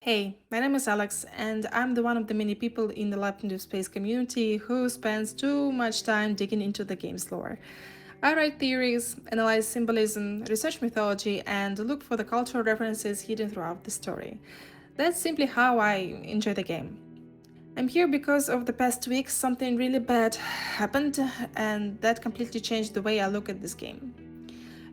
Hey, my name is Alex, and I'm the one of the many people in the Lab and Deepspace community who spends too much time digging into the game's lore. I write theories, analyze symbolism, research mythology, and look for the cultural references hidden throughout the story. That's simply how I enjoy the game. I'm here because of the past week something really bad happened, and that completely changed the way I look at this game.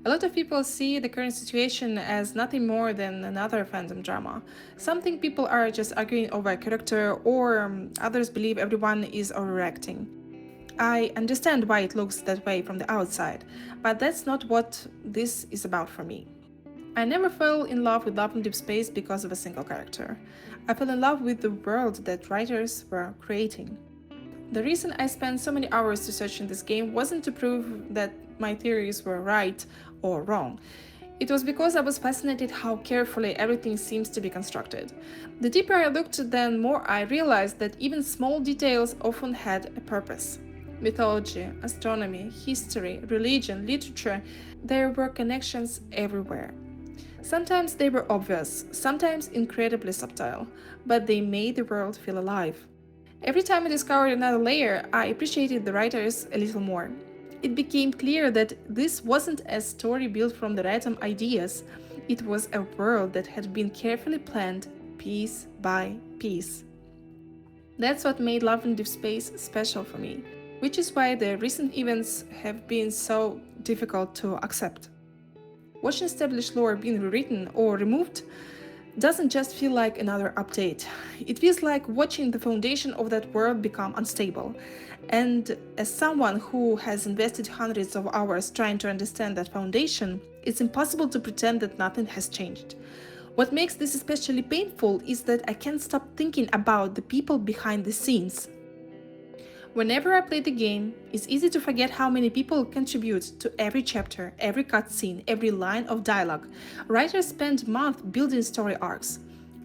A lot of people see the current situation as nothing more than another fandom drama. Some think people are just arguing over a character, or others believe everyone is overreacting. I understand why it looks that way from the outside, but that's not what this is about for me. I never fell in love with Love in Deep Space because of a single character. I fell in love with the world that writers were creating. The reason I spent so many hours researching this game wasn't to prove that my theories were right or wrong. It was because I was fascinated how carefully everything seems to be constructed. The deeper I looked, the more I realized that even small details often had a purpose. Mythology, astronomy, history, religion, literature, there were connections everywhere. Sometimes they were obvious, sometimes incredibly subtle, but they made the world feel alive. Every time I discovered another layer, I appreciated the writers a little more. It became clear that this wasn't a story built from the random ideas, it was a world that had been carefully planned piece by piece. That's what made Love in Deep Space special for me, which is why the recent events have been so difficult to accept. Watching established lore being rewritten or removed doesn't just feel like another update. It feels like watching the foundation of that world become unstable. And as someone who has invested hundreds of hours trying to understand that foundation, it's impossible to pretend that nothing has changed. What makes this especially painful is that I can't stop thinking about the people behind the scenes. Whenever I play the game, it's easy to forget how many people contribute to every chapter, every cutscene, every line of dialogue. Writers spend months building story arcs.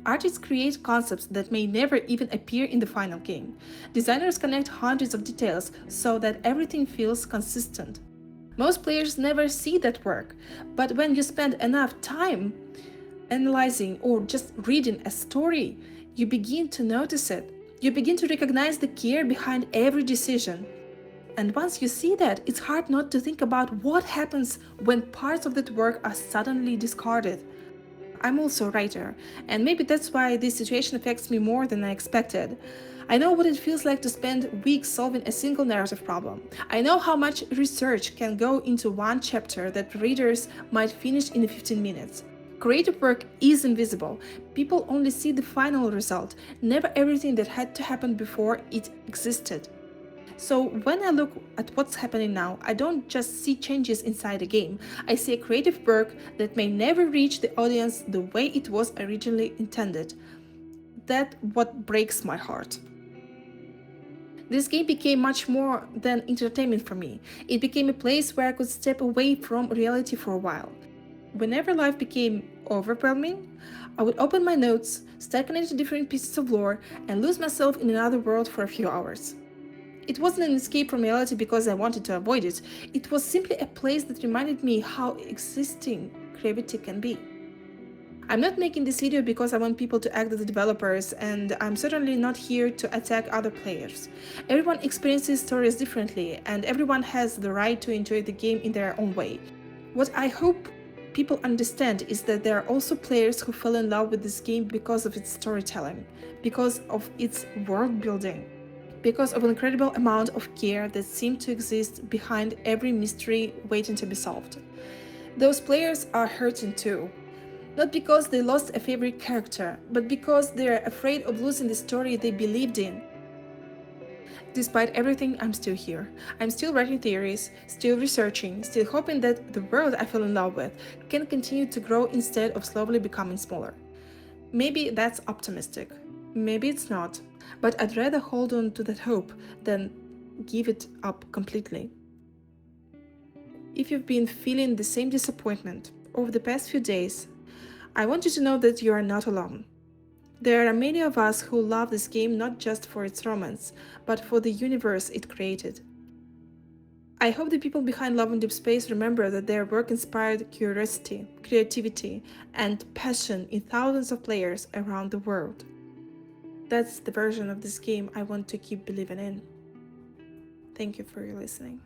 Artists create concepts that may never even appear in the final game. Designers connect hundreds of details so that everything feels consistent. Most players never see that work, but when you spend enough time analyzing or just reading a story, you begin to notice it. You begin to recognize the care behind every decision. And once you see that, it's hard not to think about what happens when parts of that work are suddenly discarded. I'm also a writer, and maybe that's why this situation affects me more than I expected. I know what it feels like to spend weeks solving a single narrative problem. I know how much research can go into one chapter that readers might finish in 15 minutes. Creative work is invisible. People only see the final result, never everything that had to happen before it existed. So when I look at what's happening now, I don't just see changes inside the game. I see a creative work that may never reach the audience the way it was originally intended. That's what breaks my heart. This game became much more than entertainment for me. It became a place where I could step away from reality for a while. Whenever life became overwhelming, I would open my notes, start connecting different pieces of lore, and lose myself in another world for a few hours. It wasn't an escape from reality because I wanted to avoid it, it was simply a place that reminded me how existing creativity can be. I'm not making this video because I want people to act as the developers, and I'm certainly not here to attack other players. Everyone experiences stories differently, and everyone has the right to enjoy the game in their own way. What I hope people understand is that there are also players who fell in love with this game because of its storytelling, because of its world building, because of an incredible amount of care that seemed to exist behind every mystery waiting to be solved. Those players are hurting too. Not because they lost a favorite character, but because they're afraid of losing the story they believed in. Despite everything, I'm still here. I'm still writing theories, still researching, still hoping that the world I fell in love with can continue to grow instead of slowly becoming smaller. Maybe that's optimistic. Maybe it's not. But I'd rather hold on to that hope than give it up completely. If you've been feeling the same disappointment over the past few days, I want you to know that you are not alone. There are many of us who love this game not just for its romance, but for the universe it created. I hope the people behind Love and Deep Space remember that their work inspired curiosity, creativity, and passion in thousands of players around the world. That's the version of this game I want to keep believing in. Thank you for your listening.